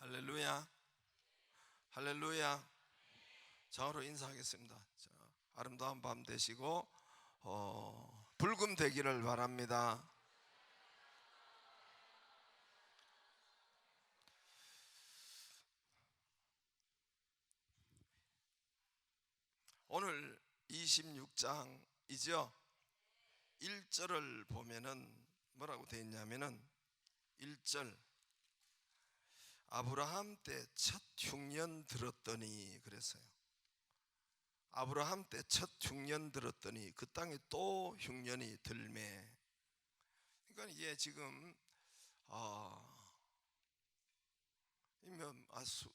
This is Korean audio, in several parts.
할렐루야, 할렐루야. 좌우로 인사하겠습니다. 자, 아름다운 밤 되시고 불금 되기를 바랍니다. 오늘 26장이죠. 1절을 보면은 뭐라고 되어 있냐면은 1절, 아브라함 때 첫 흉년 들었더니 그랬어요. 아브라함 때 첫 흉년 들었더니 그 땅에 또 흉년이 들매. 그러니까 이게 지금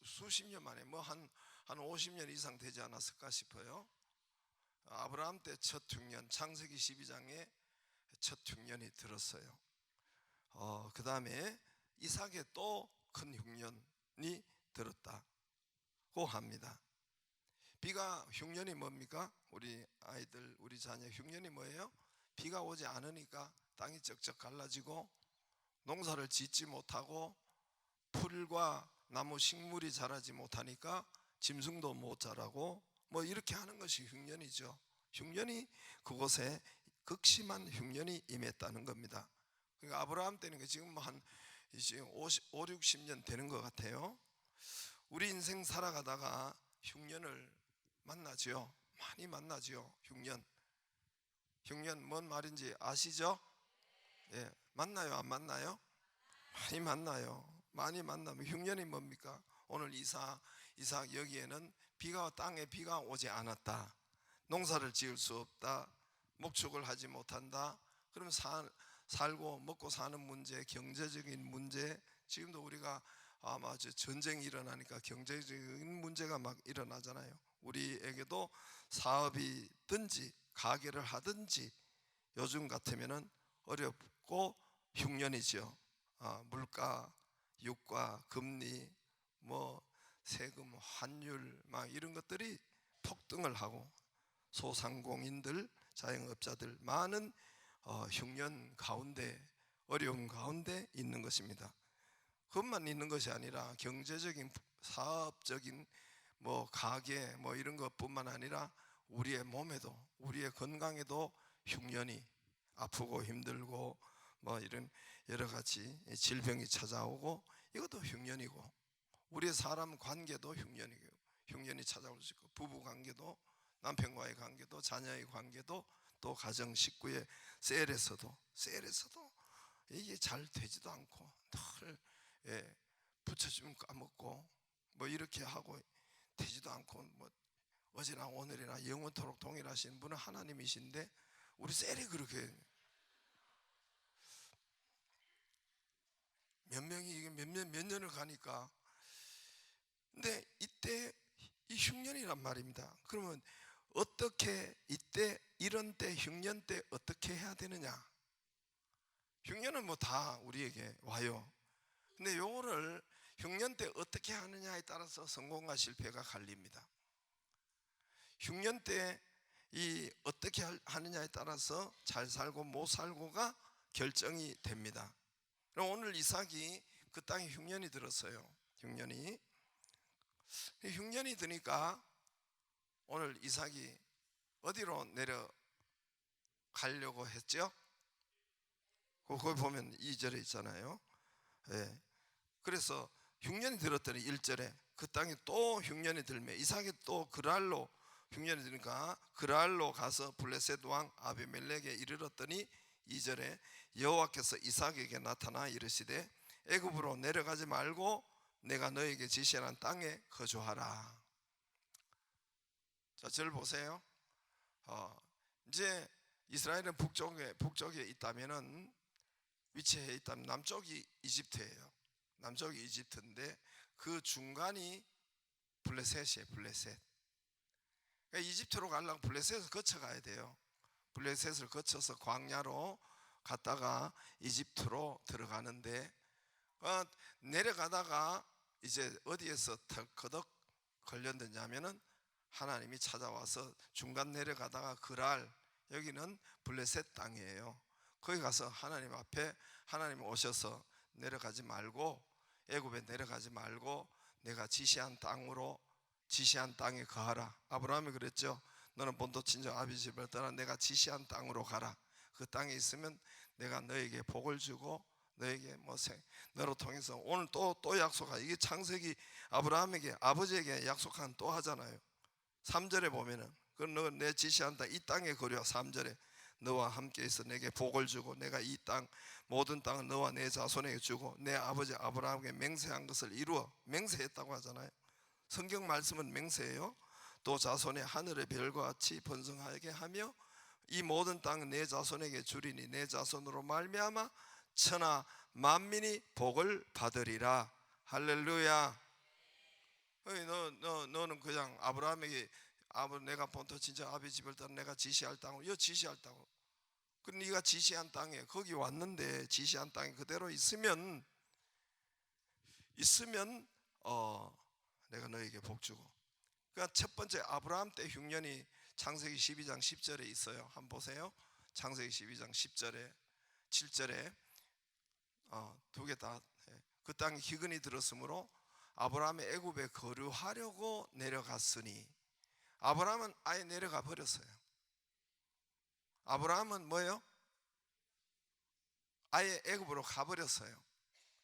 수십 년 만에 한 50년 이상 되지 않았을까 싶어요. 아브라함 때 첫 흉년, 창세기 12장에 첫 흉년이 들었어요. 그 다음에 이삭에 또 큰 흉년이 들었다고 합니다. 비가, 흉년이 뭡니까? 우리 아이들, 우리 자녀 흉년이 뭐예요? 비가 오지 않으니까 땅이 쩍쩍 갈라지고 농사를 짓지 못하고 풀과 나무 식물이 자라지 못하니까 짐승도 못 자라고 뭐 이렇게 하는 것이 흉년이죠. 흉년이 그곳에 극심한 흉년이 임했다는 겁니다. 그러니까 아브라함 때는 지금 한 이제 5, 60년 되는 것 같아요. 우리 인생 살아가다가 흉년을 만나죠. 많이 만나죠. 흉년 뭔 말인지 아시죠? 예, 만나요, 안 만나요? 많이 만나요. 많이 만나면 흉년이 뭡니까? 오늘 이삭 여기에는 땅에 비가 오지 않았다, 농사를 지을 수 없다, 목축을 하지 못한다. 그러면 살고 먹고 사는 문제, 경제적인 문제, 지금도 우리가 아마 전쟁이 일어나니까 경제적인 문제가 막 일어나잖아요. 우리에게도 사업이든지 가게를 하든지 요즘 같으면은 어렵고 흉년이죠. 물가, 유가, 금리, 세금, 환율 막 이런 것들이 폭등을 하고 소상공인들, 자영업자들 많은 흉년 가운데, 어려움 가운데 있는 것입니다. 그것만 있는 것이 아니라 경제적인, 사업적인 가게 이런 것뿐만 아니라 우리의 몸에도, 우리의 건강에도 흉년이, 아프고 힘들고 이런 여러 가지 질병이 찾아오고, 이것도 흉년이고, 우리의 사람 관계도 흉년이 찾아올 수 있고, 부부 관계도, 남편과의 관계도, 자녀의 관계도, 또 가정 식구의 셀에서도 이게 잘 되지도 않고 늘 붙여주면 까먹고 이렇게 하고 되지도 않고, 어제나 오늘이나 영원토록 동일하신 분은 하나님이신데 우리 셀이 그렇게 몇 명이 이게 몇 년을 가니까. 근데 이때 이 흉년이란 말입니다. 그러면 어떻게 이런 때 흉년 때 어떻게 해야 되느냐? 흉년은 다 우리에게 와요. 근데 요거를 흉년 때 어떻게 하느냐에 따라서 성공과 실패가 갈립니다. 흉년 때 어떻게 하느냐에 따라서 잘 살고 못 살고가 결정이 됩니다. 그럼 오늘 이삭이 그 땅에 흉년이 들었어요. 흉년이 드니까 오늘 이삭이 어디로 내려가려고 했죠? 거기 보면 2절에 있잖아요. 예. 그래서 흉년이 들었더니 1절에 그 땅에 또 흉년이 들매, 이삭이 또 그랄로 흉년이 드니까 그랄로 가서 블레셋 왕 아비멜렉에 이르렀더니 2절에 여호와께서 이삭에게 나타나 이르시되 애굽으로 내려가지 말고 내가 너에게 지시하는 땅에 거주하라. 자, 절 보세요. 이제 이스라엘은 북쪽에 있다면은, 위치해 있다면 남쪽이 이집트예요. 남쪽이 이집트인데 그 중간이 블레셋이에요. 블레셋. 그러니까 이집트로 가려면 블레셋을 거쳐 가야 돼요. 블레셋을 거쳐서 광야로 갔다가 이집트로 들어가는데, 내려가다가 이제 어디에서 털커덕 걸렸느냐면은 하나님이 찾아와서 중간 내려가다가 여기는 블레셋 땅이에요. 거기 가서 하나님 앞에 하나님 오셔서 내려가지 말고 애굽에 내려가지 말고 내가 지시한 땅에 거하라. 아브라함이 그랬죠. 너는 본토 친정 아비 집을 떠나 내가 지시한 땅으로 가라. 그 땅에 있으면 내가 너에게 복을 주고 너에게 너로 통해서 오늘 또 약속하. 이게 창세기 아브라함에게 아버지에게 약속한 또 하잖아요. 3절에 보면은 너 내 지시한 땅 이 땅에 거류하. 3절에 너와 함께 있어 내게 복을 주고 내가 이 땅 모든 땅은 너와 내 자손에게 주고 내 아버지 아브라함에게 맹세한 것을 이루어. 맹세했다고 하잖아요. 성경 말씀은 맹세예요. 또 자손의 하늘의 별과 같이 번성하게 하며 이 모든 땅은 내 자손에게 주리니 내 자손으로 말미암아 천하 만민이 복을 받으리라. 할렐루야. 너는 그냥 아브라함에게 내가 본토 친정 아비 집을 떠나 내가 지시할 땅으로 지시할 땅으로. 그 네가 지시한 땅에 거기 왔는데 지시한 땅에 그대로 있으면 내가 너에게 복 주고. 그러니까 첫 번째 아브라함 때 흉년이 창세기 12장 10절에 있어요. 한번 보세요. 창세기 12장 10절에 7절에 두 개 다 그 땅에 기근이 들었으므로 아브라함이 애굽에 거류하려고 내려갔으니. 아브라함은 아예 내려가 버렸어요. 아브라함은 뭐예요? 아예 애굽으로 가버렸어요.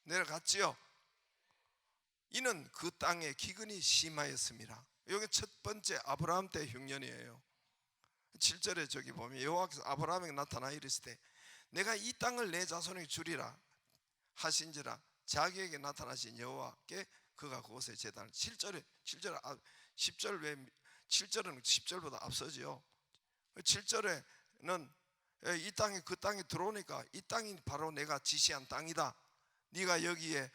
내려갔지요. 이는 그 땅에 기근이 심하였습니다. 여기 첫 번째 아브라함 때 흉년이에요. 7절에 저기 보면 여호와께서 아브라함에게 나타나 이르시되 내가 이 땅을 내 자손에게 주리라 하신지라. 자기에게 나타나신 여호와께 그가 그곳에 제단을. 7절은 10절보다 앞서지요. 7절에는 이 땅에 그 땅에 들어오니까 이 땅이 바로 내가 지시한 땅이다. 네가 여기에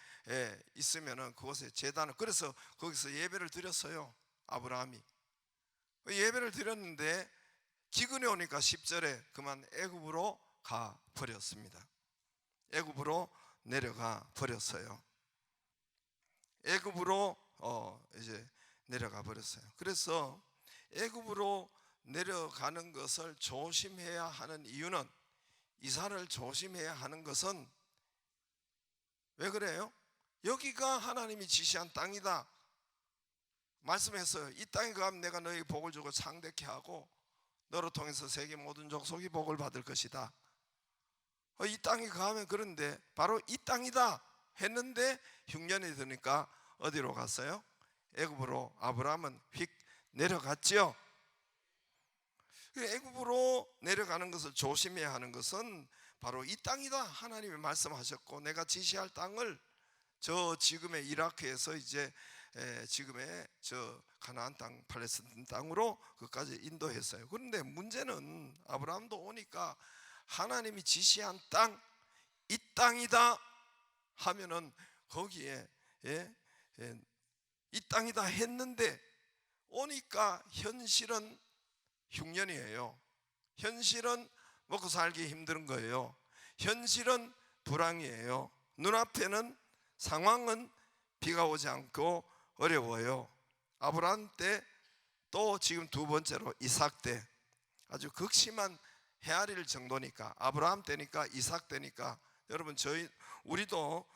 있으면은 그곳에 제단을. 그래서 거기서 예배를 드렸어요. 아브라함이 예배를 드렸는데 기근이 오니까 10절에 그만 애굽으로 가 버렸습니다. 애굽으로 내려가 버렸어요. 애굽으로 이제 내려가 버렸어요. 그래서 애굽으로 내려가는 것을 조심해야 하는 이유는, 이사를 조심해야 하는 것은 왜 그래요? 여기가 하나님이 지시한 땅이다 말씀했어요. 이 땅에 가면 내가 너에게 복을 주고 창대케 하고 너로 통해서 세계 모든 족속이 복을 받을 것이다. 이 땅에 가면. 그런데 바로 이 땅이다 했는데 흉년이 드니까 어디로 갔어요? 애굽으로 아브라함은 휙 내려갔지요. 애굽으로 내려가는 것을 조심해야 하는 것은 바로 이 땅이다 하나님이 말씀하셨고, 내가 지시할 땅을 저 지금의 이라크에서 이제 지금의 저 가나안 땅 팔레스타인 땅으로 그까지 인도했어요. 그런데 문제는 아브라함도 오니까 하나님이 지시한 땅, 이 땅이다 하면은 거기에 이 땅이다 했는데 오니까 현실은 흉년이에요. 현실은 먹고 살기 힘든 거예요. 현실은 불황이에요. 눈앞에는 상황은 비가 오지 않고 어려워요. 아브라함 때 또 지금 두 번째로 이삭 때 아주 극심한 헤아릴 정도니까, 아브라함 때니까 이삭 때니까. 여러분 우리도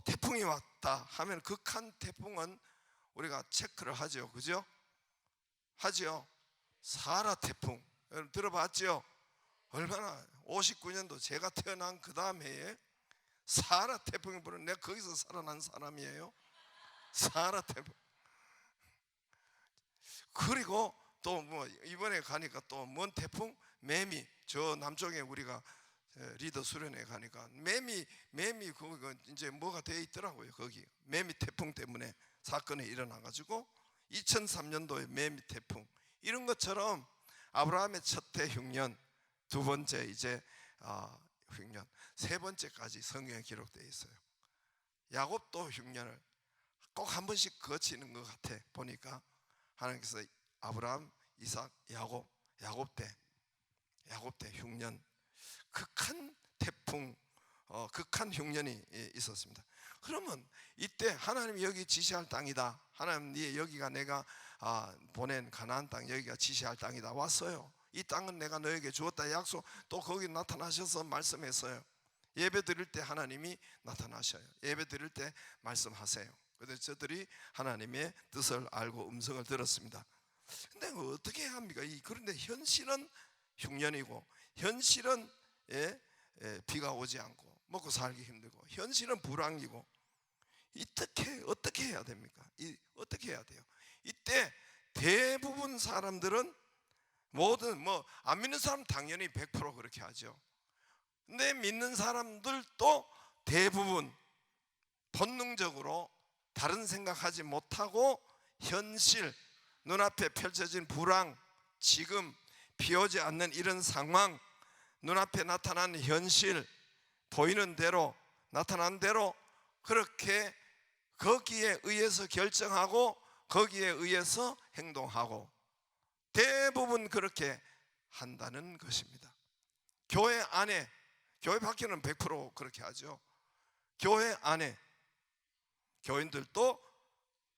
태풍이 왔다 하면 극한 태풍은 우리가 체크를 하죠. 그죠? 하죠. 사라 태풍 여러분 들어봤죠? 얼마나 59년도 제가 태어난 그 다음 해에 사라 태풍이 불은, 내가 거기서 살아난 사람이에요. 사라 태풍. 그리고 또 뭐 이번에 가니까 또 뭔 태풍? 매미. 저 남쪽에 우리가 리더 수련회 가니까 매미 그거 이제 뭐가 되어 있더라고요. 거기 매미 태풍 때문에 사건이 일어나가지고 2003년도에 매미 태풍. 이런 것처럼 아브라함의 첫 해 흉년, 두 번째 이제 흉년, 세 번째까지 성경에 기록되어 있어요. 야곱도 흉년을 꼭 한 번씩 거치는 것 같아. 보니까 하나님께서 아브라함, 이삭, 야곱 때 흉년, 극한 태풍, 극한 흉년이 있었습니다. 그러면 이때 하나님이 여기 지시할 땅이다, 하나님 네 여기가 내가 보낸 가나안 땅, 여기가 지시할 땅이다 왔어요. 이 땅은 내가 너에게 주었다 약속. 또 거기 나타나셔서 말씀했어요. 예배 드릴 때 하나님이 나타나셔요. 예배 드릴 때 말씀하세요. 그래서 저들이 하나님의 뜻을 알고 음성을 들었습니다. 근데 어떻게 해야 합니까? 그런데 현실은 흉년이고, 현실은 비가 오지 않고 먹고 살기 힘들고, 현실은 불황이고, 어떻게 해야 됩니까? 어떻게 해야 돼요? 이때 대부분 사람들은 모든 안 믿는 사람 당연히 100% 그렇게 하죠. 근데 믿는 사람들도 대부분 본능적으로 다른 생각하지 못하고 현실, 눈앞에 펼쳐진 불황, 지금 비 오지 않는 이런 상황, 눈앞에 나타난 현실, 보이는 대로 나타난 대로 그렇게 거기에 의해서 결정하고 거기에 의해서 행동하고, 대부분 그렇게 한다는 것입니다. 교회 안에, 교회 밖에는 100% 그렇게 하죠. 교회 안에 교인들도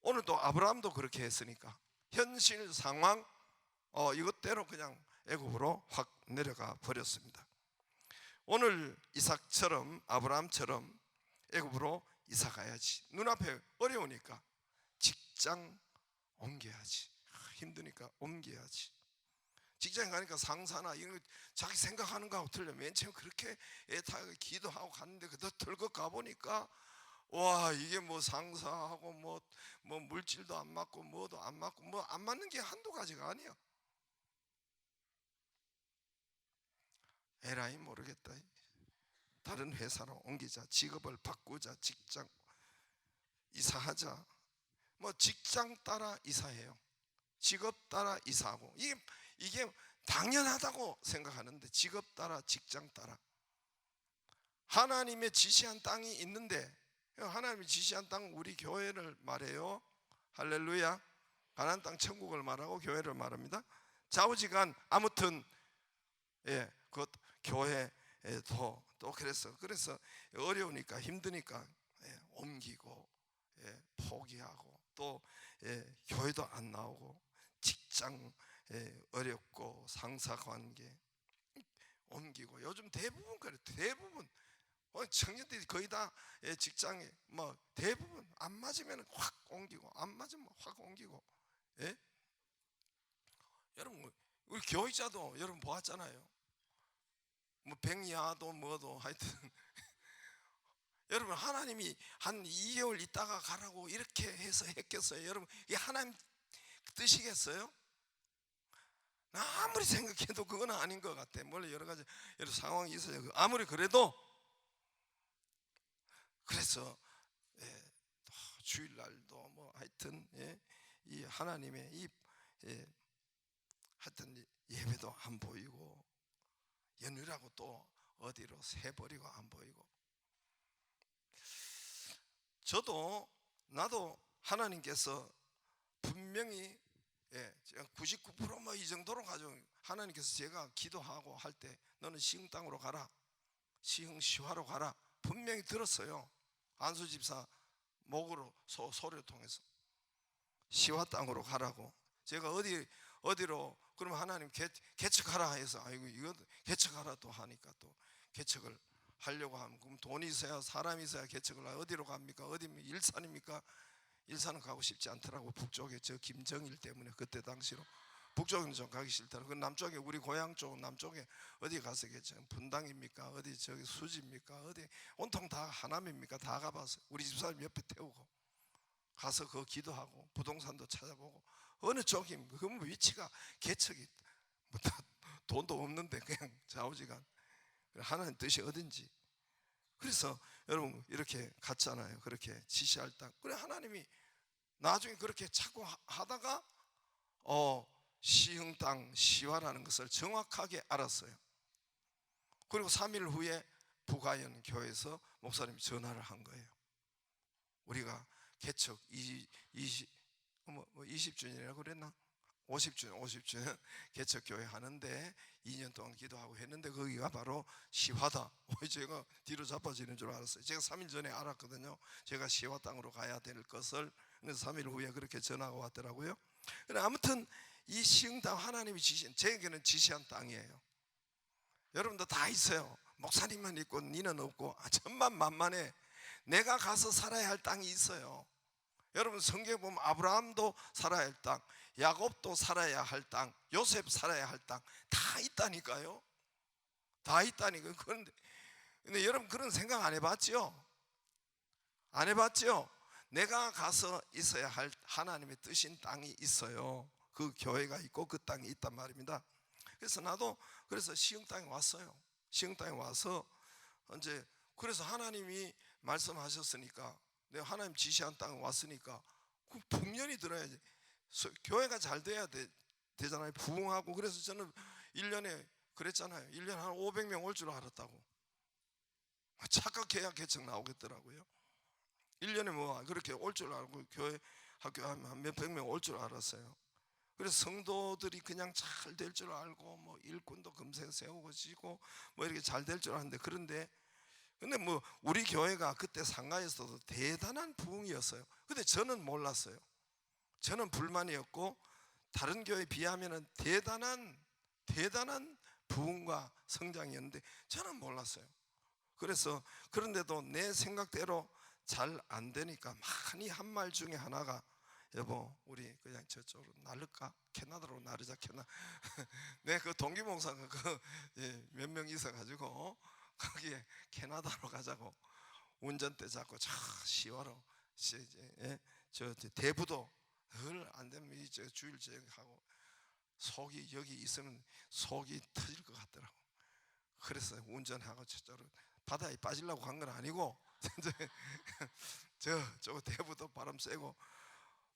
오늘도 아브라함도 그렇게 했으니까 현실 상황 이것대로 그냥 애굽으로 확 내려가 버렸습니다. 오늘 이삭처럼, 아브라함처럼 애굽으로 이사 가야지. 눈앞에 어려우니까 직장 옮겨야지. 힘드니까 옮겨야지. 직장에 가니까 상사나 이런 거 자기 생각하는 거하고 틀려. 맨 처음 그렇게 애타게 기도하고 갔는데 그더 덜컥 가보니까 와, 이게 상사하고 물질도 안 맞고 뭐도 안 맞고 안 맞는 게 한두 가지가 아니야. 에라이 모르겠다. 다른 회사로 옮기자, 직업을 바꾸자, 직장 이사하자. 직장 따라 이사해요. 직업 따라 이사하고, 이게 당연하다고 생각하는데, 직업 따라 직장 따라. 하나님의 지시한 땅이 있는데, 하나님이 지시한 땅, 우리 교회를 말해요. 할렐루야. 가나안 땅 천국을 말하고 교회를 말합니다. 좌우지간 아무튼 그 교회도 또 그래서 어려우니까 힘드니까 옮기고 포기하고, 또 교회도 안 나오고, 직장 어렵고, 상사관계 옮기고. 요즘 대부분 그래. 대부분 청년들이 거의 다 직장에 대부분 안 맞으면 확 옮기고, 안 맞으면 확 옮기고. 여러분, 우리 교육자도 여러분 보았잖아요. 백야도 뭐도 하여튼 여러분, 하나님이 한 2개월 있다가 가라고 이렇게 해서 했겠어요? 여러분, 이게 하나님 뜻이겠어요? 아무리 생각해도 그건 아닌 것 같아. 물론 여러 가지 상황이 있어요. 아무리 그래도. 그래서 주일날도 하여튼 이 하나님의 하여튼 예배도 안 보이고, 연휴라고 또 어디로 새버리고 안 보이고. 나도 하나님께서 분명히 99% 이 정도로 가지고, 하나님께서 제가 기도하고 할 때 너는 시흥 땅으로 가라, 시흥 시화로 가라 분명히 들었어요. 안수 집사 목으로 소리를 통해서 시화 땅으로 가라고. 제가 어디로 그러면 하나님 개척하라 해서, 아이고 이거 개척하라 또 하니까, 또 개척을 하려고 하면 그럼 돈이 있어야, 사람이 있어야 개척을 하요. 어디로 갑니까? 일산입니까? 일산은 가고 싶지 않더라고. 북쪽에 저 김정일 때문에. 그때 당시로 북쪽은 좀 가기 싫더라고. 그 남쪽에, 우리 고향 쪽 남쪽에 어디 가서 분당입니까? 어디 저기 수지입니까? 어디 온통 다 하남입니까? 다 가봐서 우리 집사람 옆에 태우고 가서 그 기도하고 부동산도 찾아보고, 어느 쪽입니까? 그 위치가 개척이 돈도 없는데 그냥 좌우지간 하나님 뜻이 어딘지. 그래서 여러분 이렇게 갔잖아요. 그렇게 지시할 땅. 그래 하나님이 나중에 그렇게 찾고 하다가 시흥 땅 시화라는 것을 정확하게 알았어요. 그리고 3일 후에 북아연 교회에서 목사님이 전화를 한 거예요. 우리가 개척 20주년이라고 그랬나? 50주년 개척교회 하는데 2년 동안 기도하고 했는데 거기가 바로 시화다. 제가 뒤로 자빠지는 줄 알았어요. 제가 3일 전에 알았거든요. 제가 시화 땅으로 가야 될 것을. 그래서 3일 후에 그렇게 전화가 왔더라고요. 아무튼 이 시흥 땅, 하나님이 제게는 지시한 땅이에요. 여러분도 다 있어요. 목사님만 있고 니는 없고 천만 만만해. 내가 가서 살아야 할 땅이 있어요. 여러분 성경에 보면 아브라함도 살아야 할 땅, 야곱도 살아야 할 땅, 요셉 살아야 할 땅 다 있다니까요. 다 있다니까요. 근데 여러분 그런 생각 안 해봤죠? 안 해봤죠? 내가 가서 있어야 할 하나님의 뜻인 땅이 있어요. 그 교회가 있고 그 땅이 있단 말입니다. 그래서 나도 시흥 땅에 왔어요. 시흥 땅에 와서 이제 그래서 하나님이 말씀하셨으니까, 내가 하나님 지시한 땅에 왔으니까 그 풍년이 들어야지. 교회가 잘 돼야 되잖아요. 부흥하고. 그래서 저는 1년에 그랬잖아요. 1년에 한 500명 올 줄 알았다고. 착각해야 개척 나오겠더라고요. 1년에 뭐 그렇게 올 줄 알고 교회 학교 한 몇백 명 올 줄 알았어요. 그래서 성도들이 그냥 잘 될 줄 알고 뭐 일꾼도 금세 세우고 지고 뭐 이렇게 잘 될 줄 알았는데, 근데 뭐 우리 교회가 그때 상가에서도 대단한 부흥이었어요. 근데 저는 몰랐어요. 저는 불만이었고 다른 교회에 비하면은 대단한 부흥과 성장이었는데 저는 몰랐어요. 그래서 그런데도 내 생각대로 잘 안 되니까 많이 한 말 중에 하나가, 여보 우리 그냥 저쪽으로 나를까? 캐나다로 나르자. 내 그 동기 목사가 몇 명 있어가지고 거기에 캐나다로 가자고 운전대 잡고 저 시와로 저 대부도 늘 안 되면 저 주일제하고 속이 여기 있으면 속이 터질 것 같더라고. 그래서 운전하고 저쪽으로 바다에 빠지려고 간 건 아니고 저 대부도 바람 쐬고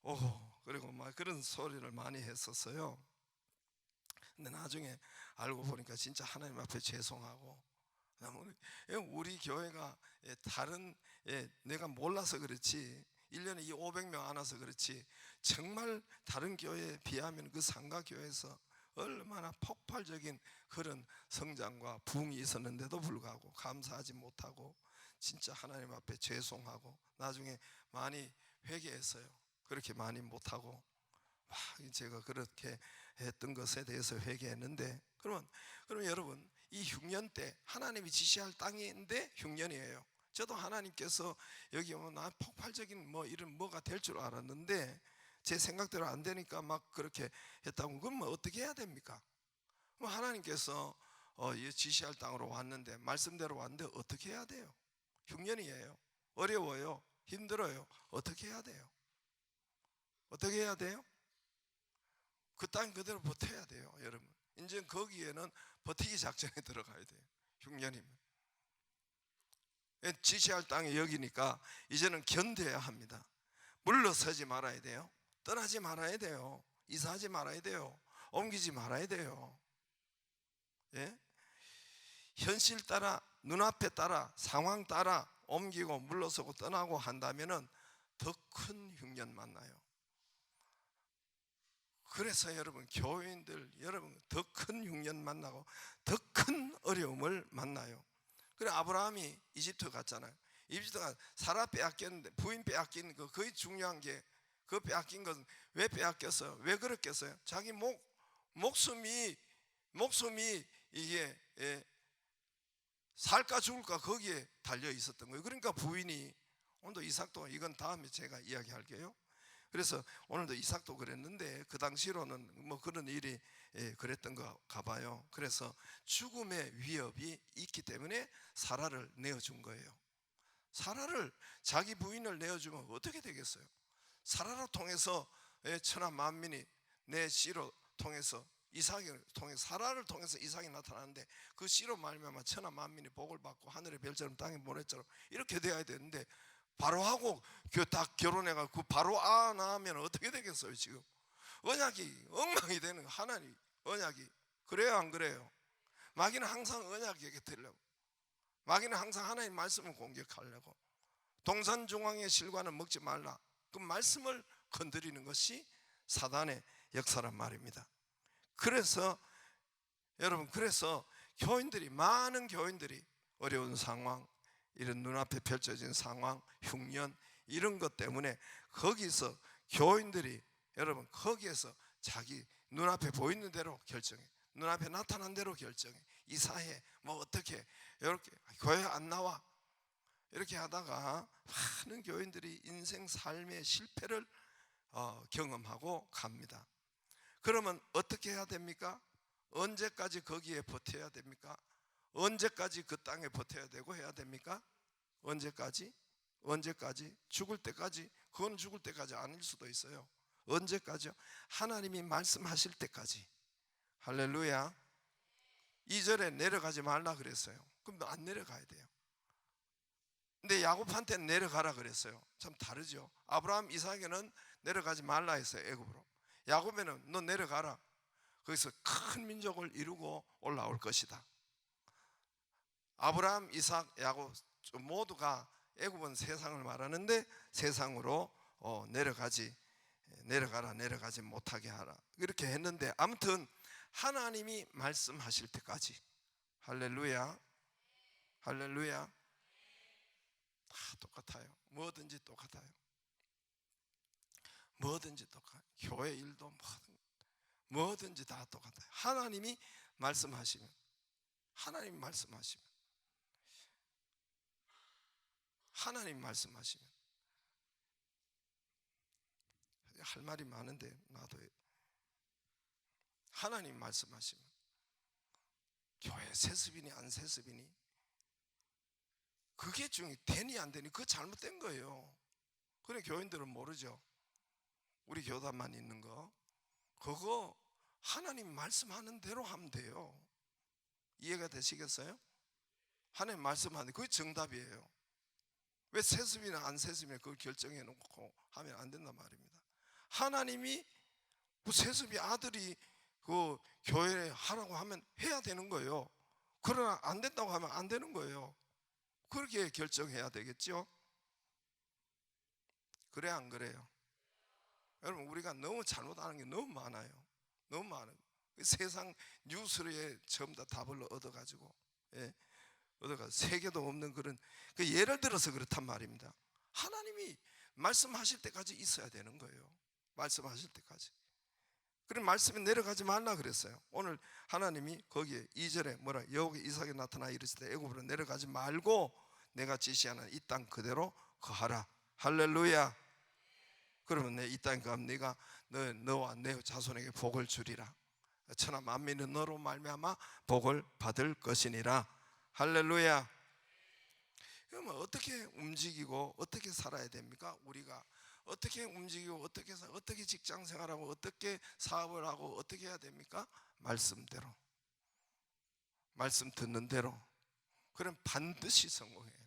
오고 그리고 막 그런 소리를 많이 했었어요. 근데 나중에 알고 보니까 진짜 하나님 앞에 죄송하고, 우리 교회가 다른 내가 몰라서 그렇지 1년에 이 500명 안 와서 그렇지 정말 다른 교회에 비하면 그 상가교회에서 얼마나 폭발적인 그런 성장과 부흥이 있었는데도 불구하고 감사하지 못하고 진짜 하나님 앞에 죄송하고 나중에 많이 회개했어요. 그렇게 많이 못하고 제가 그렇게 했던 것에 대해서 회개했는데, 그러면 여러분 이 흉년 때 하나님이 지시할 땅인데 흉년이에요. 저도 하나님께서 여기 오면 나 폭발적인 뭐 이런 뭐가 될 줄 알았는데 제 생각대로 안 되니까 막 그렇게 했다고. 그럼 뭐 어떻게 해야 됩니까? 그럼 하나님께서 지시할 땅으로 왔는데 말씀대로 왔는데 어떻게 해야 돼요? 흉년이에요. 어려워요. 힘들어요. 어떻게 해야 돼요? 어떻게 해야 돼요? 그 땅 그대로 버텨야 돼요. 여러분 이제 거기에는 버티기 작전에 들어가야 돼요. 흉년이면 지시할 땅이 여기니까 이제는 견뎌야 합니다. 물러서지 말아야 돼요. 떠나지 말아야 돼요. 이사하지 말아야 돼요. 옮기지 말아야 돼요. 예? 현실 따라 눈앞에 따라 상황 따라 옮기고 물러서고 떠나고 한다면은 더 큰 흉년 만나요. 그래서 여러분 교회인들 여러분 더 큰 흉년 만나고 더 큰 어려움을 만나요. 그래 아브라함이 이집트 갔잖아요. 이집트가 사라 빼앗겼는데 부인 빼앗긴 거 거의 중요한 게 그 빼앗긴 것은 왜 빼앗겼어요? 왜 그랬겠어요? 자기 목숨이 이게 살까 죽을까 거기에 달려 있었던 거예요. 그러니까 부인이 오늘도 이삭도 이건 다음에 제가 이야기할게요. 그래서 오늘도 이삭도 그랬는데 그 당시로는 뭐 그런 일이 그랬던가 봐요. 그래서 죽음의 위협이 있기 때문에 사라를 내어준 거예요. 사라를 자기 부인을 내어주면 어떻게 되겠어요? 사라를 통해서 천하 만민이 내 씨로 통해서 이삭을 통해서 사라를 통해서 이삭이 나타나는데 그 씨로 말미암아 천하 만민이 복을 받고 하늘의 별처럼 땅의 모래처럼 이렇게 돼야 되는데 바로하고 딱 결혼해가지고 바로 낳으면 어떻게 되겠어요? 지금 언약이 엉망이 되는 거. 하나님 언약이 그래요 안 그래요? 마귀는 항상 언약 곁에려고, 마귀는 항상 하나님 말씀을 공격하려고. 동산중앙의 실과는 먹지 말라. 그 말씀을 건드리는 것이 사단의 역사란 말입니다. 그래서 여러분 교인들이 많은 교인들이 어려운 상황, 이런 눈앞에 펼쳐진 상황, 흉년 이런 것 때문에 거기서 교인들이 여러분 거기에서 자기 눈앞에 보이는 대로 결정해. 눈앞에 나타난 대로 결정해. 이사해, 뭐 어떻게, 이렇게 교회 안 나와, 이렇게 하다가 많은 교인들이 인생 삶의 실패를 경험하고 갑니다. 그러면 어떻게 해야 됩니까? 언제까지 거기에 버텨야 됩니까? 언제까지 그 땅에 버텨야 되고 해야 됩니까? 언제까지? 언제까지? 죽을 때까지? 그건 죽을 때까지 아닐 수도 있어요. 언제까지요? 하나님이 말씀하실 때까지. 할렐루야. 2절에 내려가지 말라 그랬어요. 그럼 안 내려가야 돼요. 근데 야곱한테는 내려가라 그랬어요. 참 다르죠. 아브라함, 이삭에게는 내려가지 말라 했어요. 애굽으로. 야곱에는 너 내려가라. 거기서 큰 민족을 이루고 올라올 것이다. 아브라함, 이삭, 야곱 모두가, 애굽은 세상을 말하는데 세상으로 내려가라, 내려가지 못하게 하라, 이렇게 했는데, 아무튼 하나님이 말씀하실 때까지. 할렐루야. 할렐루야. 다 똑같아요. 뭐든지 똑같아요. 뭐든지 똑같아요. 교회 일도 뭐든지 다 똑같아요. 하나님이 말씀하시면, 하나님 말씀하시면, 하나님 말씀하시면. 할 말이 많은데 나도, 하나님 말씀하시면, 교회 세습이니 안 세습이니 그게 되니 안 되니 그거 잘못된 거예요. 그래 교인들은 모르죠. 우리 교단만 있는 거, 그거 하나님 말씀하는 대로 하면 돼요. 이해가 되시겠어요? 하나님 말씀하는 그게 정답이에요. 왜 세습이나 안 세습이나 그걸 결정해 놓고 하면 안 된단 말입니다. 하나님이 그 세습이 아들이 그 교회에 하라고 하면 해야 되는 거예요. 그러나 안 된다고 하면 안 되는 거예요. 그렇게 결정해야 되겠죠. 그래 안 그래요? 여러분, 우리가 너무 잘못하는 게 너무 많아요. 너무 많아요. 세상 뉴스에 전부 다 답을 얻어가지고, 세계도 없는 그런, 예를 들어서 그렇단 말입니다. 하나님이 말씀하실 때까지 있어야 되는 거예요. 말씀하실 때까지. 그럼 말씀이 내려가지 말라 그랬어요. 오늘 하나님이 거기에 2절에 뭐라, 여호와의 이삭에 나타나 이르시되 애굽으로 내려가지 말고 내가 지시하는 이 땅 그대로 거하라. 할렐루야. 그러면 내 이 땅에 가면 네가 너와 내 자손에게 복을 주리라. 천하 만민은 너로 말미암아 복을 받을 것이니라. 할렐루야. 그러면 어떻게 움직이고 어떻게 살아야 됩니까? 우리가 어떻게 움직이고 어떻게 직장 생활하고 어떻게 사업을 하고 어떻게 해야 됩니까? 말씀대로, 말씀 듣는 대로. 그럼 반드시 성공해요.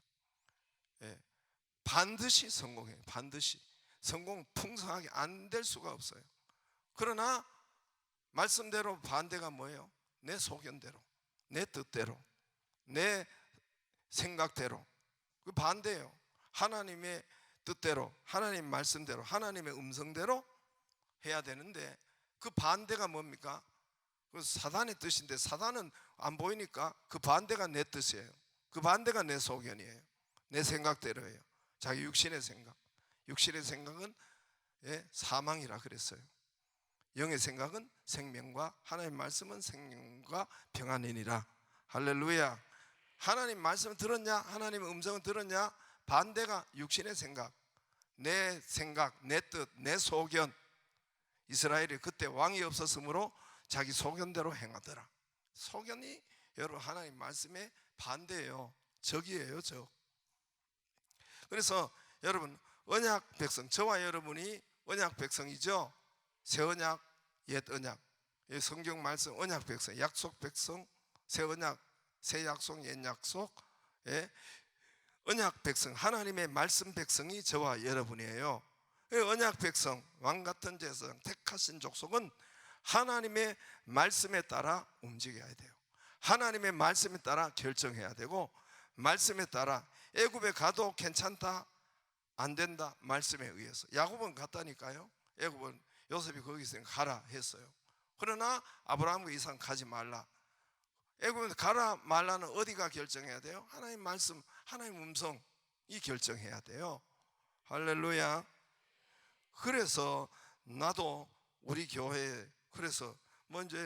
반드시 성공해요. 반드시. 성공 풍성하게 안 될 수가 없어요. 그러나 말씀대로 반대가 뭐예요? 내 소견대로, 내 뜻대로, 내 생각대로. 그 반대예요. 하나님의 뜻대로, 하나님 말씀대로, 하나님의 음성대로 해야 되는데, 그 반대가 뭡니까? 그 사단의 뜻인데, 사단은 안 보이니까 그 반대가 내 뜻이에요. 그 반대가 내 소견이에요. 내 생각대로예요. 자기 육신의 생각. 육신의 생각은 사망이라 그랬어요. 영의 생각은 생명과, 하나님 말씀은 생명과 평안이니라. 할렐루야. 하나님 말씀을 들었냐? 하나님의 음성을 들었냐? 반대가 육신의 생각, 내 생각, 내 뜻, 내 소견. 이스라엘이 그때 왕이 없었으므로 자기 소견대로 행하더라. 소견이 여러분 하나님 말씀의 반대예요. 적이에요, 적. 그래서 여러분, 언약 백성, 저와 여러분이 언약 백성이죠. 새 언약, 옛 언약. 성경 말씀 언약 백성, 약속 백성, 새 언약, 새 약속, 옛 약속. 언약 백성, 하나님의 말씀 백성이 저와 여러분이에요. 언약 백성, 왕같은 제사장, 택하신 족속은 하나님의 말씀에 따라 움직여야 돼요. 하나님의 말씀에 따라 결정해야 되고, 말씀에 따라. 애굽에 가도 괜찮다, 안 된다, 말씀에 의해서. 야곱은 갔다니까요. 애굽은 요셉이 거기 있으니까 가라 했어요. 그러나 아브라함과 이삭은 가지 말라. 애굽은 가라 말라는 어디가 결정해야 돼요? 하나님 말씀, 하나님 음성이 결정해야 돼요. 할렐루야. 그래서 나도 우리 교회에, 그래서 먼저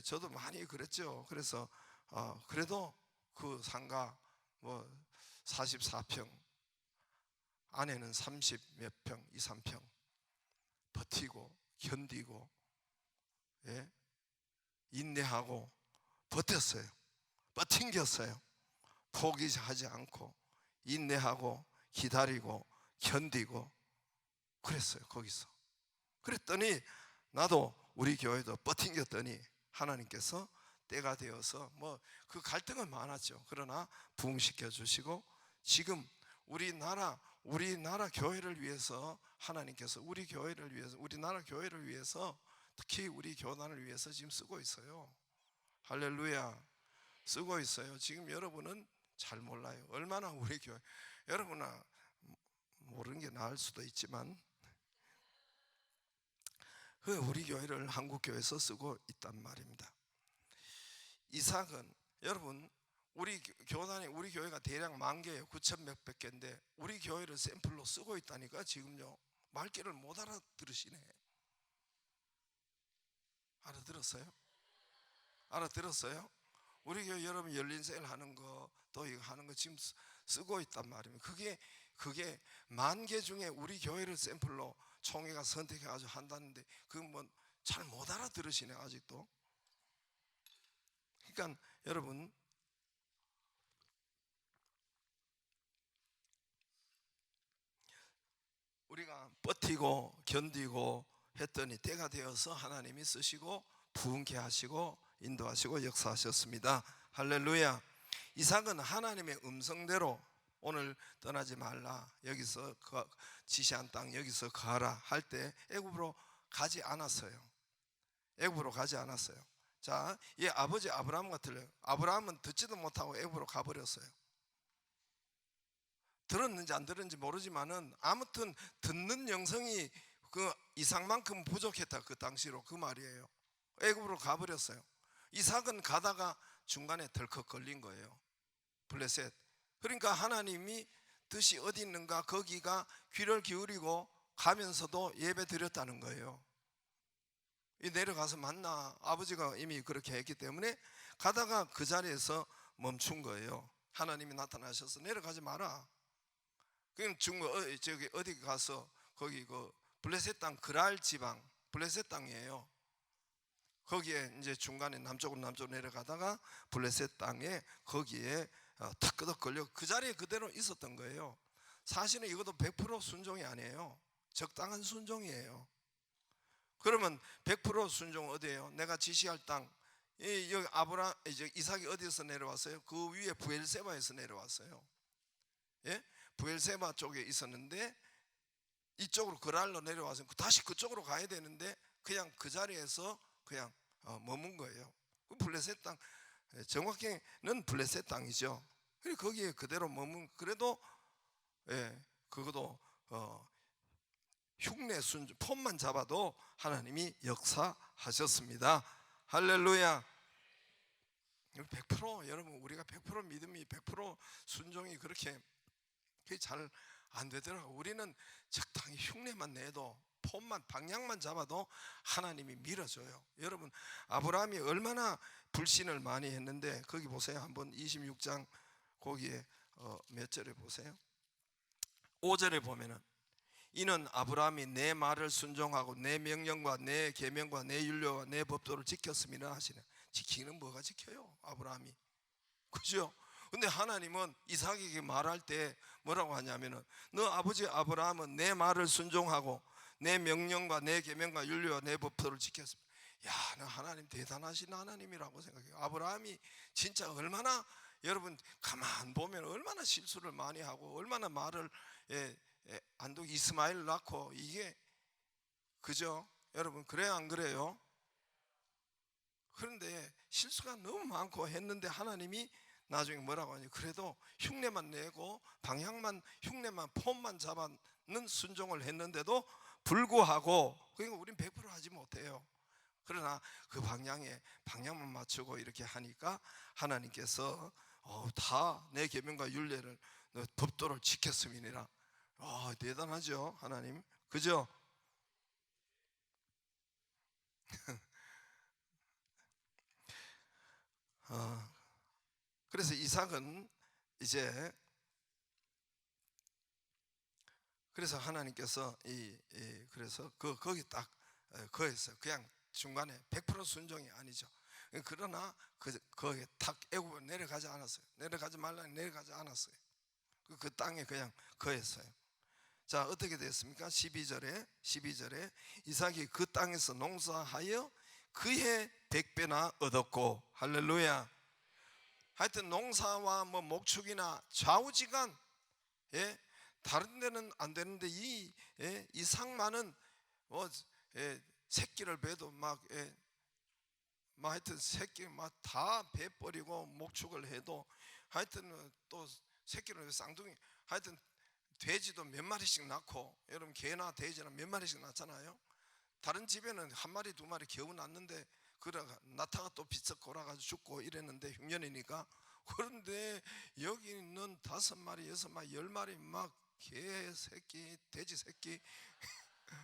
저도 많이 그랬죠. 그래서 그래도 그 상가 뭐 44평, 안에는 30 몇 평, 2, 3평 버티고 견디고, 예? 인내하고 버텼어요. 버틴겼어요. 포기하지 않고 인내하고 기다리고 견디고 그랬어요. 거기서 그랬더니 나도 우리 교회도 버틴겼더니 하나님께서 때가 되어서 뭐 그 갈등은 많았죠. 그러나 부흥시켜 주시고 지금 우리나라 교회를 위해서 하나님께서 우리 교회를 위해서, 우리나라 교회를 위해서, 특히 우리 교단을 위해서 지금 쓰고 있어요. 할렐루야. 쓰고 있어요. 지금 여러분은 잘 몰라요. 얼마나 우리 교회, 여러분은 모르는 게 나을 수도 있지만 우리 교회를 한국교회에서 쓰고 있단 말입니다. 이삭은 여러분 우리 교단이, 우리 교회가 대략 10,000개예요. 9,000 몇백 개인데 우리 교회를 샘플로 쓰고 있다니까. 지금요 말귀를 못 알아들으시네. 알아들었어요? 알아들었어요? 우리 교회 여러분 열린 세일 하는 거 또 이거 하는 거 지금 쓰고 있단 말입니다. 그게 10,000개 중에 우리 교회를 샘플로 총회가 선택해가지고 한다는데 그건 뭐 잘 못 알아들으시네 아직도. 그러니까 여러분 우리가 버티고 견디고 했더니 때가 되어서 하나님이 쓰시고 부흥케 하시고 인도하시고 역사하셨습니다. 할렐루야. 이삭은 하나님의 음성대로 오늘 떠나지 말라, 여기서 지시한 땅 여기서 가라 할 때 애굽으로 가지 않았어요. 애굽으로 가지 않았어요. 자, 얘 아버지 아브라함과 틀려요. 아브라함은 듣지도 못하고 애굽으로 가버렸어요. 들었는지 안 들었는지 모르지만은 아무튼 듣는 영성이 그 이삭만큼 부족했다. 그 당시로 그 말이에요. 애굽으로 가버렸어요. 이삭은 가다가 중간에 덜컥 걸린 거예요. 블레셋. 그러니까 하나님이 뜻이 어디 있는가 거기가 귀를 기울이고 가면서도 예배 드렸다는 거예요. 내려가서 만나, 아버지가 이미 그렇게 했기 때문에 가다가 그 자리에서 멈춘 거예요. 하나님이 나타나셔서 내려가지 마라. 그럼 저기 어디 가서 거기 그 블레셋 땅 그랄 지방, 블레셋 땅이에요. 거기에 이제 중간에 남쪽으로 내려가다가 블레셋 땅에 거기에 탁 끄덕 걸려 그 자리에 그대로 있었던 거예요. 사실은 이것도 100% 순종이 아니에요. 적당한 순종이에요. 그러면 100% 순종 어디예요? 내가 지시할 땅, 여기 이삭이 어디에서 내려왔어요? 그 위에 브엘세바에서 내려왔어요. 예? 브엘세바 쪽에 있었는데 이쪽으로 그랄로 내려와서 다시 그쪽으로 가야 되는데 그냥 그 자리에서 그냥 머문 거예요. 블레셋 땅, 정확히는 블레셋 땅이죠. 거기에 그대로 머문. 그래도 그것도 흉내 순종, 폼만 잡아도 하나님이 역사하셨습니다. 할렐루야. 100% 여러분, 우리가 100% 믿음이 100% 순종이 그렇게 잘 안 되더라고. 우리는 적당히 흉내만 내도, 폼만, 방향만 잡아도 하나님이 밀어줘요. 여러분, 아브라함이 얼마나 불신을 많이 했는데 거기 보세요. 한번 26장 거기에 몇 절에 보세요. 5절에 보면은 이는 아브라함이 내 말을 순종하고 내 명령과 내 계명과 내 율례와 내 법도를 지켰음이라 하시네. 지키는 뭐가 지켜요? 아브라함이. 그죠? 근데 하나님은 이삭에게 말할 때 뭐라고 하냐면은 너 아버지 아브라함은 내 말을 순종하고 내 명령과 내 계명과 율례와 내 법도를 지켰습니다. 야, 나 하나님 대단하신 하나님이라고 생각해요. 아브라함이 진짜 얼마나, 여러분 가만 보면 얼마나 실수를 많이 하고 얼마나 말을 안독 이스마엘 낳고 이게, 그죠? 여러분 그래요 안 그래요? 그런데 실수가 너무 많고 했는데 하나님이 나중에 뭐라고 하니, 그래도 흉내만 내고 방향만, 흉내만, 폼만 잡아는 순종을 했는데도 불구하고, 그러니까 우린 100% 하지 못해요. 그러나 그 방향만 맞추고 이렇게 하니까 하나님께서 다 내 계명과 율례를, 법도를 지켰음이니라. 대단하죠 하나님. 그죠? 그래서 이삭은 이제 그래서 하나님께서 그래서 거기 딱 거기서 그냥 중간에 100% 순종이 아니죠. 그러나 거기에 탁 애굽에 내려가지 않았어요. 내려가지 말라니 내려가지 않았어요. 그 땅에 그냥 거했어요. 자, 어떻게 됐습니까? 12절에 이삭이 그 땅에서 농사하여 그해 100배나 얻었고, 할렐루야. 하여튼 농사와 뭐 목축이나 좌우지간, 예? 다른 데는 안 되는데 이삭만은 뭐 새끼를 베도 막 하여튼 새끼 막 다 베버리고 목축을 해도 하여튼 또 새끼를 쌍둥이, 하여튼 돼지도 몇 마리씩 낳고, 여러분 개나 돼지는 몇 마리씩 낳잖아요. 다른 집에는 한 마리 두 마리 겨우 낳는데 낳다가 또 비석 골아가지고 죽고 이랬는데 흉년이니까. 그런데 여기는 5마리 6마리 10마리 막 개 새끼 돼지 새끼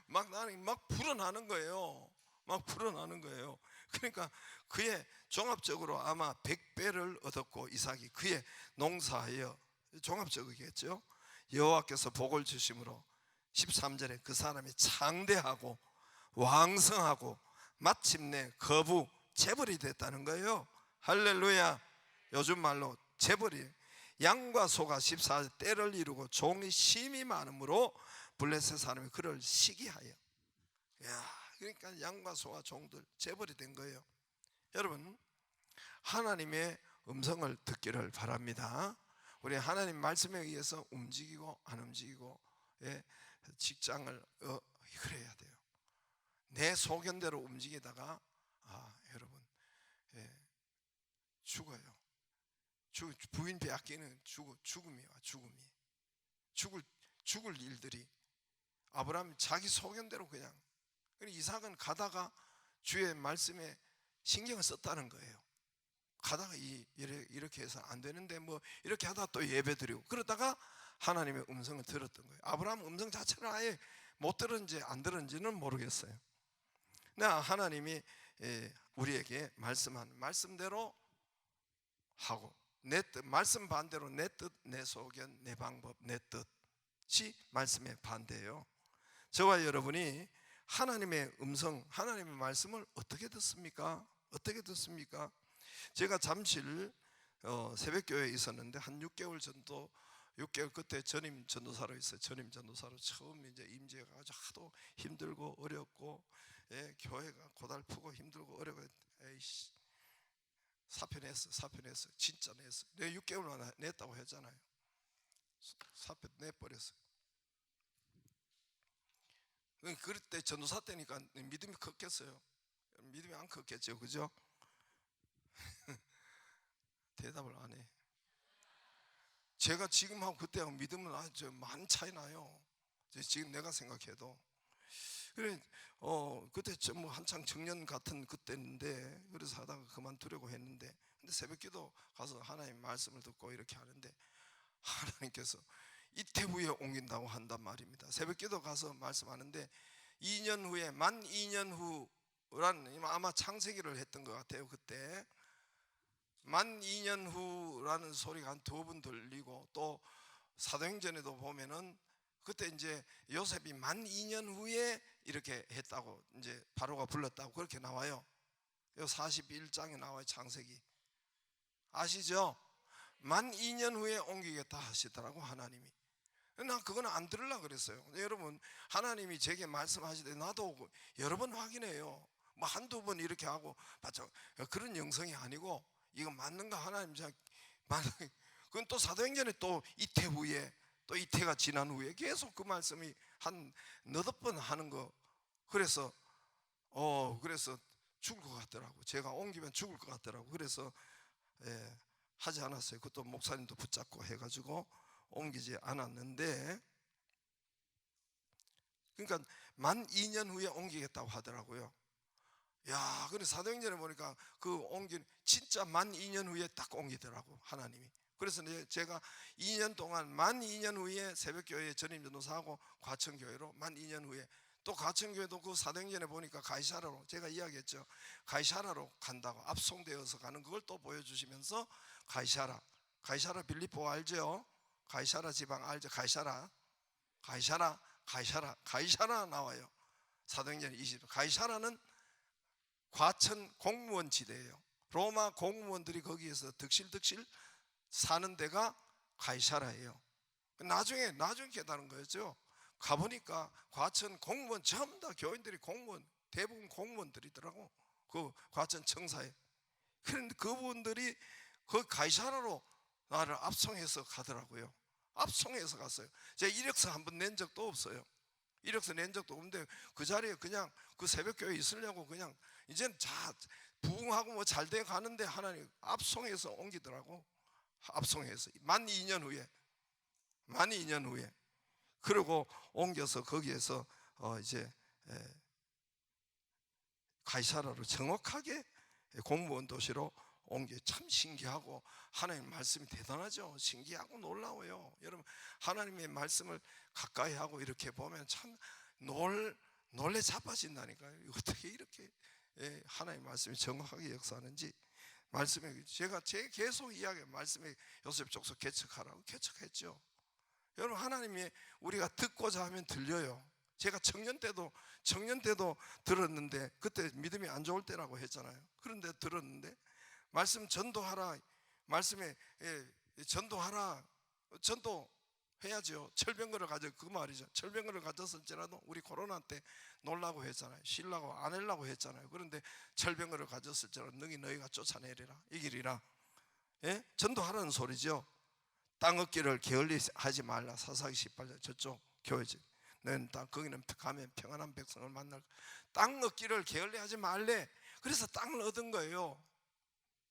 막 나는 막 불어나는 거예요. 막 불어나는 거예요. 그러니까 그의 종합적으로 아마 100배를 얻었고, 이삭이 그의 농사하여, 종합적이겠죠. 여호와께서 복을 주심으로 13절에 그 사람이 창대하고 왕성하고 마침내 거부 재벌이 됐다는 거예요. 할렐루야. 요즘 말로 재벌이. 양과 소가 14절 때를 이루고 종이 심이 많으므로 블레셋 사람이 그를 시기하여. 그러니까 양과 소와 종들 재벌이 된 거예요. 여러분, 하나님의 음성을 듣기를 바랍니다. 우리 하나님 말씀에 의해서 움직이고 안 움직이고, 직장을 그래야 돼요. 내 소견대로 움직이다가 여러분 죽어요. 부인 빼앗기는 죽음이 와. 죽을 일들이. 아브라함이 자기 소견대로 그냥. 이삭은 가다가 주의 말씀에 신경을 썼다는 거예요. 가다가 이렇게 해서 안 되는데 뭐 이렇게 하다가 또 예배 드리고 그러다가 하나님의 음성을 들었던 거예요. 아브라함 음성 자체를 아예 못 들었는지 안 들었는지는 모르겠어요. 하나님이 우리에게 말씀한 말씀대로 하고, 내 뜻, 말씀 반대로 내 뜻, 내 소견, 내 방법, 내 뜻이 말씀의 반대예요. 저와 여러분이 하나님의 음성, 하나님의 말씀을 어떻게 듣습니까? 어떻게 듣습니까? 제가 잠실 새벽교회에 있었는데 한 6개월 전도 6개월 그때 전임 전도사로 있어요. 전임 전도사로 처음 이제 임재해가지고 하도 힘들고 어렵고, 교회가 고달프고 힘들고 어렵고, 사표 냈어. 진짜 냈어. 내가 6개월만 냈다고 했잖아요. 사표 내버렸어요. 그럴 때 전도사 때니까 믿음이 컸겠어요. 믿음이 안 컸겠죠, 그죠? 대답을 안 해. 제가 지금하고 그때하고 믿음은 아주 많은 차이 나요. 지금 내가 생각해도. 그래, 그때 뭐 한창 청년 같은 그때인데, 그래서 하다가 그만두려고 했는데, 근데 새벽기도 가서 하나님 말씀을 듣고 이렇게 하는데 하나님께서 이태 후에 옮긴다고 한단 말입니다. 새벽기도 가서 말씀하는데 2년 후에, 만 2년 후라는 아마 창세기를 했던 것 같아요. 그때 만 2년 후라는 소리가 한 2번 들리고, 또 사도행전에도 보면은 그때 이제 요셉이 만 2년 후에 이렇게 했다고, 이제 바로가 불렀다고 그렇게 나와요. 41장에 나와요. 창세기 아시죠? 만 2년 후에 옮기겠다 하시더라고 하나님이. 난 그거는 안 들으려고 그랬어요. 여러분, 하나님이 제게 말씀하시되 나도 여러 번 확인해요. 뭐 한두 번 이렇게 하고 맞죠? 그런 영성이 아니고, 이거 맞는가 하나님 그건 또 사도행전에 또 이태 후에, 또 이태가 지난 후에 계속 그 말씀이 한 너댓 번 하는 거. 그래서 죽을 것 같더라고. 제가 옮기면 죽을 것 같더라고. 그래서 하지 않았어요. 그것도 목사님도 붙잡고 해가지고 옮기지 않았는데, 그러니까 만 2년 후에 옮기겠다고 하더라고요. 근데 사도행전에 보니까 진짜 만 2년 후에 딱 옮기더라고 하나님이. 그래서 제가 2년 동안 만 2년 후에 새벽교회 전임전도사하고 과천교회로, 만 2년 후에 또 과천교회도 그 사도행전에 보니까 가이사라로, 제가 이야기했죠. 가이사라로 간다고, 압송되어서 가는 그걸 또 보여주시면서 가이사라. 가이사라 빌립보 알죠? 가이사라 지방 알죠? 가이사라 나와요. 사도행전 20. 가이사라는 과천 공무원 지대예요. 로마 공무원들이 거기에서 득실득실 사는 데가 가이사라예요. 나중에 깨달은 거였죠. 가보니까 과천 공무원 전부 다 교인들이 공무원, 대부분 공무원들이더라고. 그 과천 청사에. 그런데 그분들이 그 가이사라로 나를 압송해서 가더라고요. 압송해서 갔어요. 제가 이력서 한 번 낸 적도 없어요. 이력서 낸 적도 없는데 그 자리에 그냥 그 새벽교회 있으려고 그냥 이제는 부흥하고 뭐 잘 돼 가는데 하나님 압송해서 옮기더라고. 압송해서 만 2년 후에 그리고 옮겨서 거기에서 이제 가이사라로 정확하게 공무원 도시로 옮겨. 참 신기하고 하나님 말씀이 대단하죠. 신기하고 놀라워요. 여러분 하나님의 말씀을 가까이 하고 이렇게 보면 참 놀래 자빠진다니까요. 어떻게 이렇게 하나님 말씀이 정확하게 역사하는지. 말씀에 제가 계속 이야기 말씀에 요셉 족속 개척하라고 개척했죠. 여러분 하나님이 우리가 듣고자 하면 들려요. 제가 청년 때도 들었는데 그때 믿음이 안 좋을 때라고 했잖아요. 그런데 들었는데 말씀 전도하라. 말씀에 전도하라. 전도해야죠. 철병거를 가져 그 말이죠. 철병거를 가졌을지라도 우리 코로나 때 놀라고 했잖아요. 쉬려고 안 하려고 했잖아요. 그런데 철병거를 가졌을지라도 능히 너희가 쫓아내리라 이기리라. 전도하라는 소리죠. 땅 얻기를 게을리하지 말라. 사사기 18장 저쪽 교회지. 너희는 거기는 가면 평안한 백성을 만날. 땅 얻기를 게을리하지 말래. 그래서 땅을 얻은 거예요.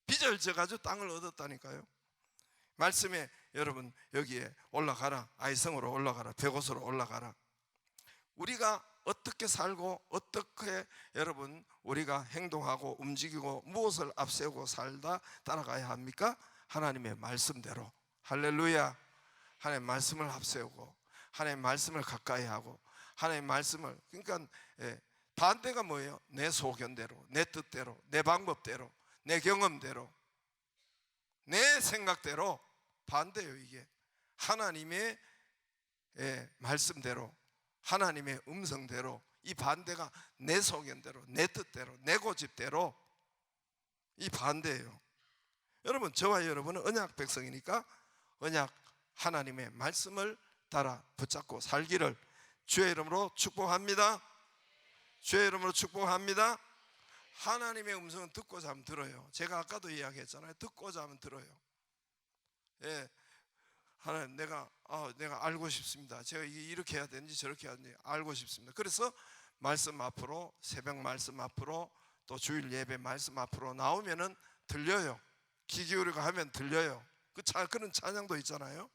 빚을 져가지고 땅을 얻었다니까요. 말씀에 여러분 여기에 올라가라. 아이성으로 올라가라. 벽옷으로 올라가라. 우리가 어떻게 살고 어떻게 여러분 우리가 행동하고 움직이고 무엇을 앞세우고 살다 따라가야 합니까? 하나님의 말씀대로. 할렐루야. 하나님의 말씀을 앞세우고 하나님의 말씀을 가까이 하고 하나님의 말씀을 그러니까 반대가 뭐예요? 내 소견대로 내 뜻대로 내 방법대로 내 경험대로 내 생각대로 반대예요. 이게 하나님의 말씀대로 하나님의 음성대로 이 반대가 내 소견대로 내 뜻대로 내 고집대로 이 반대예요. 여러분 저와 여러분은 언약 백성이니까 언약 하나님의 말씀을 따라 붙잡고 살기를 주의 이름으로 축복합니다. 주의 이름으로 축복합니다. 하나님의 음성은 듣고자 하면 들어요. 제가 아까도 이야기했잖아요. 듣고자 하면 들어요. 하나님 내가 알고 싶습니다. 제가 이렇게 해야 되는지 저렇게 해야 되는지 알고 싶습니다. 그래서 말씀 앞으로 새벽 말씀 앞으로 또 주일 예배 말씀 앞으로 나오면은 들려요. 귀 기울이고 하면 들려요. 그런 찬양도 있잖아요.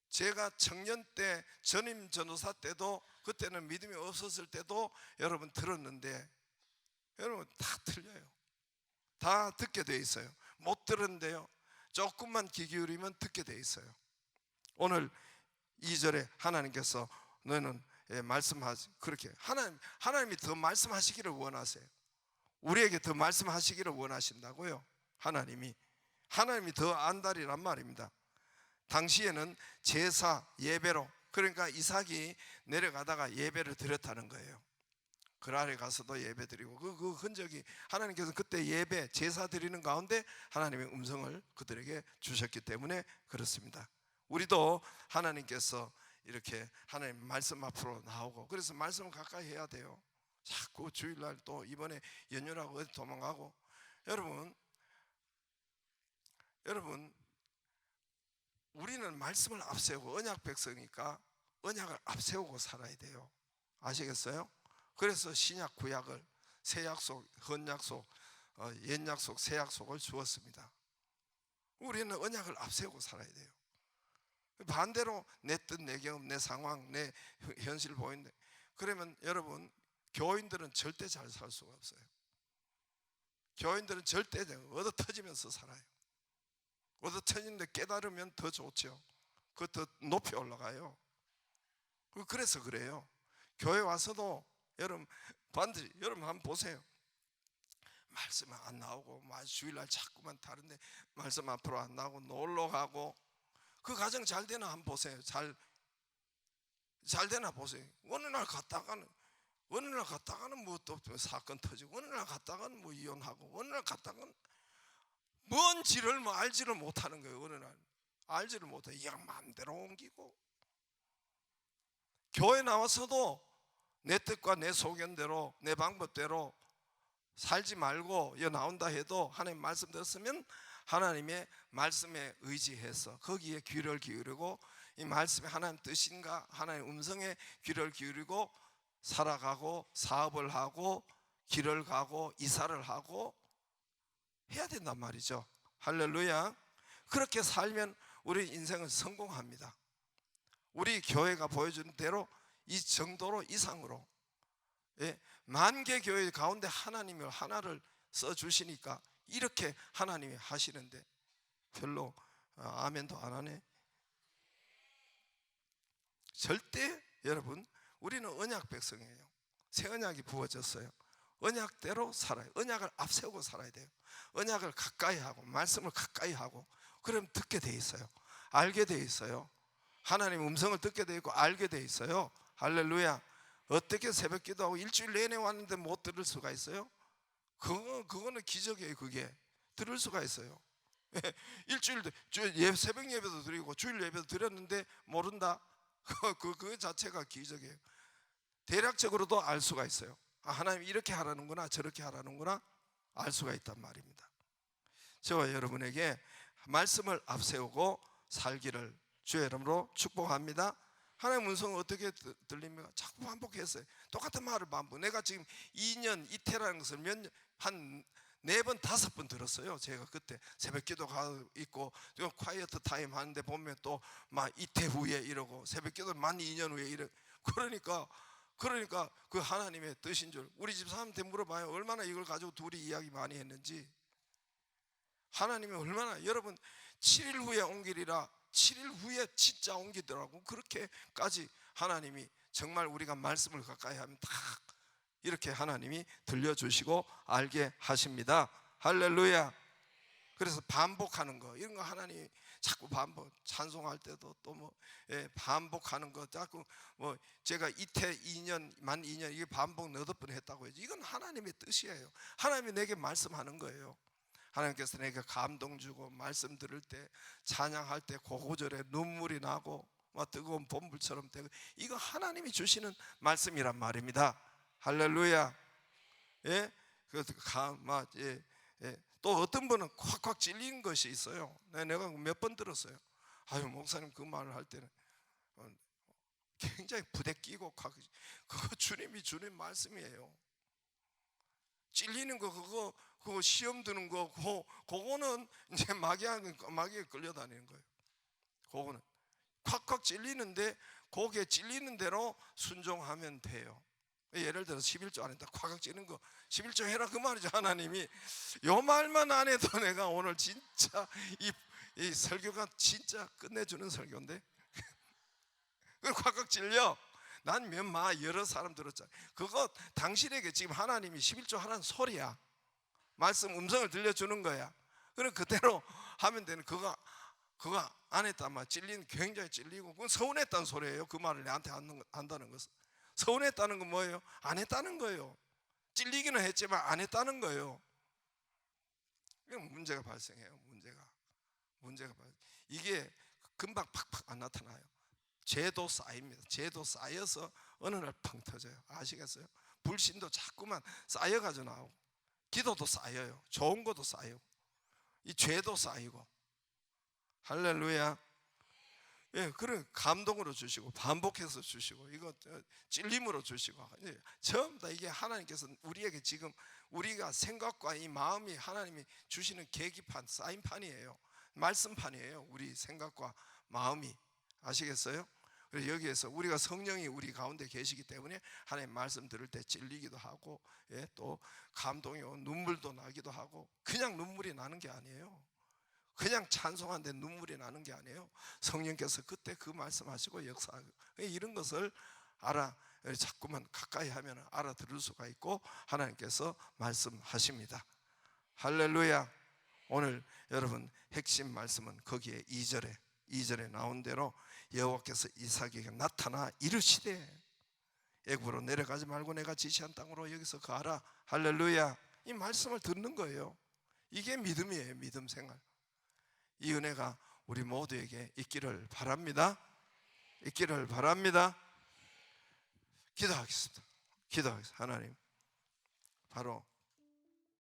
제가 청년 때 전임 전도사 때도 그때는 믿음이 없었을 때도 여러분 들었는데 여러분 다 틀려요. 다 듣게 돼 있어요. 못 들었는데요 조금만 귀 기울이면 듣게 돼 있어요. 오늘 2절에 하나님께서 너는 말씀하지 그렇게 하나님이 더 말씀하시기를 원하세요. 우리에게 더 말씀하시기를 원하신다고요. 하나님이 더 안달이란 말입니다. 당시에는 제사 예배로 그러니까 이삭이 내려가다가 예배를 드렸다는 거예요. 그날에 가서도 예배 드리고 그 흔적이 하나님께서 그때 예배 제사 드리는 가운데 하나님의 음성을 그들에게 주셨기 때문에 그렇습니다. 우리도 하나님께서 이렇게 하나님 말씀 앞으로 나오고 그래서 말씀을 가까이 해야 돼요. 자꾸 주일날 또 이번에 연휴라고 어디 도망가고 여러분 우리는 말씀을 앞세우고 언약 백성이니까 언약을 앞세우고 살아야 돼요. 아시겠어요? 그래서 신약 구약을 새 약속, 헌 약속, 옛 약속, 새 약속을 주었습니다. 우리는 언약을 앞세우고 살아야 돼요. 반대로 내 뜻, 내 경험, 내 상황, 내 현실 보이는데 그러면 여러분 교인들은 절대 잘 살 수가 없어요. 교인들은 절대 얻어 터지면서 살아요. 얻어 터지는데 깨달으면 더 좋죠. 더 높이 올라가요. 그래서 그래요. 교회 와서도 여러분 반드시 여러분 한번 보세요. 말씀 안 나오고 주일날 자꾸만 다른데 말씀 앞으로 안 나오고 놀러 가고, 그 가정 잘 되나 한번 보세요. 잘 되나 보세요. 어느 날 갔다가는 뭐 또 사건 터지고, 어느 날 갔다가는 뭐 이혼하고, 어느 날 갔다가는 뭔지를 뭐 알지를 못하는 거예요. 어느 날 알지를 못해. 그냥 마음대로 옮기고, 교회 나와서도 내 뜻과 내 소견대로 내 방법대로 살지 말고 여 나온다 해도 하나님 말씀 들었으면 하나님의 말씀에 의지해서 거기에 귀를 기울이고, 이 말씀이 하나님 뜻인가, 하나님 음성에 귀를 기울이고 살아가고 사업을 하고 길을 가고 이사를 하고 해야 된단 말이죠. 할렐루야. 그렇게 살면 우리 인생은 성공합니다. 우리 교회가 보여주는 대로 이 정도로 이상으로, 만개 교회 가운데 하나님이 하나를 써주시니까 이렇게 하나님이 하시는데 별로 아멘도 안 하네. 절대 여러분, 우리는 언약 백성이에요. 새 언약이 부어졌어요. 언약대로 살아요. 언약을 앞세우고 살아야 돼요. 언약을 가까이 하고 말씀을 가까이 하고, 그럼 듣게 돼 있어요. 알게 돼 있어요. 하나님 음성을 듣게 돼 있고 알게 돼 있어요. 할렐루야. 어떻게 새벽 기도하고 일주일 내내 왔는데 못 들을 수가 있어요? 그거는 기적이에요. 그게 들을 수가 있어요. 일주일 새벽 예배도 드리고 주일 예배도 드렸는데 모른다? 그 자체가 기적이에요. 대략적으로도 알 수가 있어요. 하나님 이렇게 하라는구나 저렇게 하라는구나 알 수가 있단 말입니다. 저와 여러분에게 말씀을 앞세우고 살기를 주의 이름으로 축복합니다. 하나님 음성은 어떻게 들립니까? 자꾸 반복했어요. 똑같은 말을 반복. 내가 지금 2년 이태라는 것을 한 4번 5번 들었어요. 제가 그때 새벽 기도 가 있고 콰이어트 타임 하는데 보면 또 막 이태 후에 이러고 새벽 기도 만 2년 후에 이러. 그러니까 그 하나님의 뜻인 줄. 우리 집 사람한테 물어봐요. 얼마나 이걸 가지고 둘이 이야기 많이 했는지. 하나님이 얼마나, 여러분 7일 후에 옮기리라, 7일 후에 진짜 옮기더라고. 그렇게까지 하나님이 정말 우리가 말씀을 가까이 하면 다 이렇게 하나님이 들려주시고 알게 하십니다. 할렐루야. 그래서 반복하는 거, 이런 거 하나님이 자꾸 반복, 찬송할 때도 또 뭐 반복하는 거 자꾸 뭐 제가 이태 2년 만 2년 이게 반복 너댓 번 했다고 해야지. 이건 하나님의 뜻이에요. 하나님이 내게 말씀하는 거예요. 하나님께서 내게 감동 주고 말씀 들을 때 찬양할 때 고구절에 눈물이 나고 막 뜨거운 봄불처럼 되고, 이거 하나님이 주시는 말씀이란 말입니다. 할렐루야. 예? 또 어떤 분은 콱콱 찔리는 것이 있어요. 내가 몇 번 들었어요. 아유 목사님 그 말을 할 때는 굉장히 부대끼고 그거 주님이 주는 말씀이에요. 찔리는 거 그거 시험 드는 거 그거는 이제 마귀에 끌려다니는 거예요. 그거는 콱콱 찔리는데 거기에 찔리는 대로 순종하면 돼요. 예를 들어서 11조 안 했다 콱콱 찌는 거 11조 해라 그 말이죠. 하나님이 요 말만 안 해도 내가 오늘 진짜 이 설교가 진짜 끝내주는 설교인데 그걸 콱콱 찔려. 난 여러 사람 들었잖아. 그거 당신에게 지금 하나님이 11조 하라는 소리야. 말씀 음성을 들려주는 거야. 그럼 그대로 하면 되는. 그거 안 했단 말, 굉장히 찔리고 그건 서운했다는 소리예요. 그 말을 내한테 한다는 것은 서운했다는 건 뭐예요? 안 했다는 거예요. 찔리기는 했지만 안 했다는 거예요. 문제가 발생해요. 이게 금방 팍팍 안 나타나요. 죄도 쌓입니다. 죄도 쌓여서 어느 날 펑 터져요. 아시겠어요? 불신도 자꾸만 쌓여가지고 나오고, 기도도 쌓여요. 좋은 것도 쌓이고, 이 죄도 쌓이고. 할렐루야. 예, 그런 감동으로 주시고 반복해서 주시고 이거 찔림으로 주시고 전부 다 이게 하나님께서 우리에게 지금 우리가 생각과 이 마음이 하나님이 주시는 계기판, 사인판이에요. 말씀판이에요. 우리 생각과 마음이. 아시겠어요? 그래서 여기에서 우리가 성령이 우리 가운데 계시기 때문에 하나님 말씀 들을 때 찔리기도 하고, 또 감동이 오고 눈물도 나기도 하고. 그냥 눈물이 나는 게 아니에요. 그냥 찬송하는데 눈물이 나는 게 아니에요. 성령께서 그때 그 말씀하시고 역사하고, 이런 것을 자꾸만 가까이 하면 알아들을 수가 있고 하나님께서 말씀하십니다. 할렐루야. 오늘 여러분 핵심 말씀은 거기에 2절에 나온 대로 여호와께서 이삭에게 나타나 이르시되 애굽으로 내려가지 말고 내가 지시한 땅으로 여기서 가라. 할렐루야. 이 말씀을 듣는 거예요. 이게 믿음이에요. 믿음 생활. 이 은혜가 우리 모두에게 있기를 바랍니다. 있기를 바랍니다. 기도하겠습니다. 하나님, 바로